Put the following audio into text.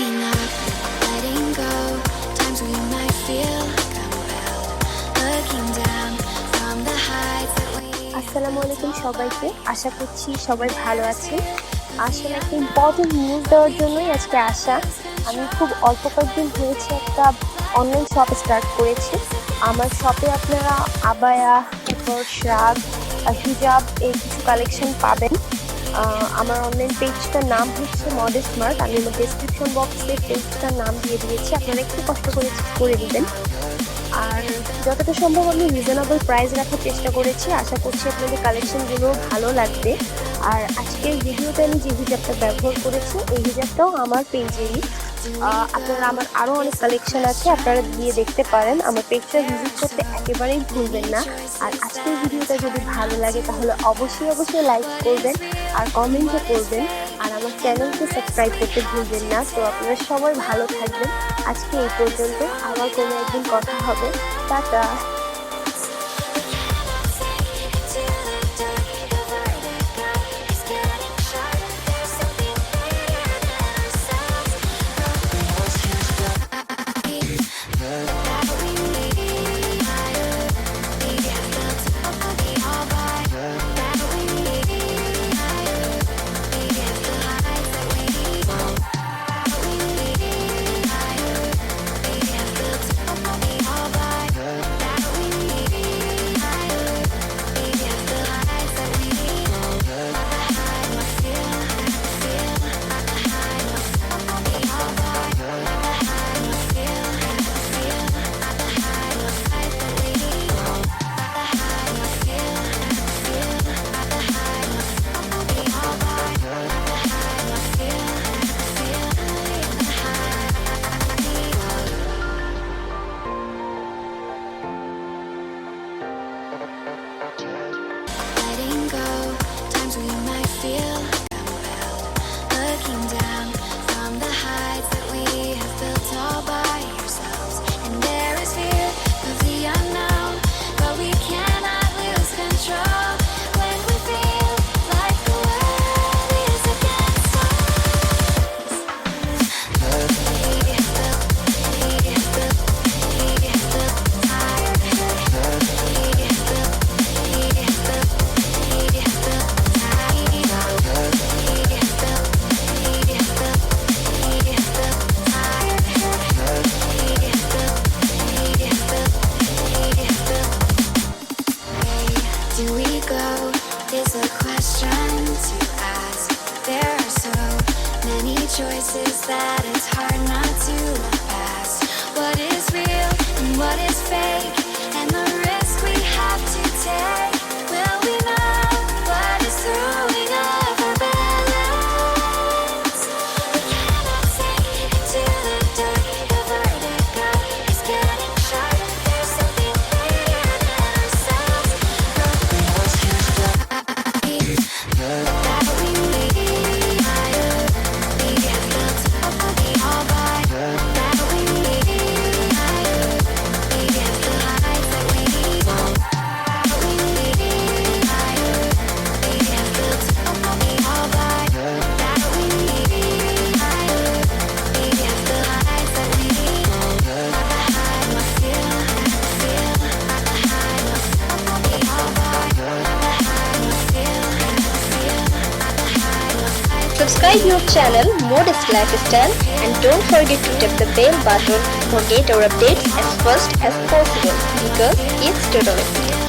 Giving up, letting go. Times we might feel compelled. Looking down from the heights that we. আসসালামু আলাইকুম সবাইকে, আশা করছি সবাই ভালো আছেন। আসলে একটা ইম্পর্টেন্ট নিউজ দেওয়ার জন্যই আজকে আসা। আমি খুব অল্প কয়েকদিন হয়েছে একটা অনলাইন শপ স্টার্ট করেছি। আমার শপে আপনারা আবায়া, তারপর শাগ, হিজাব এই কিছু কালেকশন পাবেন। আমার অনলাইন পেজটার নাম হচ্ছে মার্ট। আমি আমার ডেসক্রিপশন বক্সে পেজটার নাম দিয়ে দিয়েছি, আপনারা একটু কষ্ট করে দিবেন। আর যতটা সম্ভব আমি রিজনেবল প্রাইস রাখার চেষ্টা করেছি। আশা করছি আপনাদের কালেকশনগুলো ভালো লাগবে। আর আজকের ভিডিওতে আমি যে হিজাবটা ব্যবহার করেছি এই হিজাবটাও আমার পেজেরই। আপনারা আমার আরও অনেক কালেকশন আছে, আপনারা গিয়ে দেখতে পারেন। আমার পেজটা ভিজিট করতে একেবারেই ভুলবেন না। আর আজকের ভিডিওটা যদি ভালো লাগে তাহলে অবশ্যই লাইক করবেন আর কমেন্টও করবেন। আর আমার চ্যানেলকে সাবস্ক্রাইব করতে ভুলবেন না। তো আপনারা সবাই ভালো থাকবেন। আজকে এই পর্যন্ত, আবার কোনো একদিন কথা হবে। Tata. Letting go, times we might feel compelled. Looking down from the heights that we have built all by ourselves. And there is fear of the unknown, but we cannot lose control. When we feel like the world is against us. Do we go is a question to ask. There are so many choices that it's hard not to look past. What is real and what is fake, and the risk we have to take. Will we know what is throwing off our balance? We cannot sink into the dark. The vertigo is getting sharp. There's something greater than ourselves. That we need higher. We have built all by. That we need higher. We have the heights that we need. That we need higher. We have built all by. That we need higher. We have the heights that we need. At the high, I feel. At the high, all by. At the high, I feel. Subscribe your channel Modest Lifestyle and don't forget to tap the bell button for get our updates as fast as possible because it's totally free.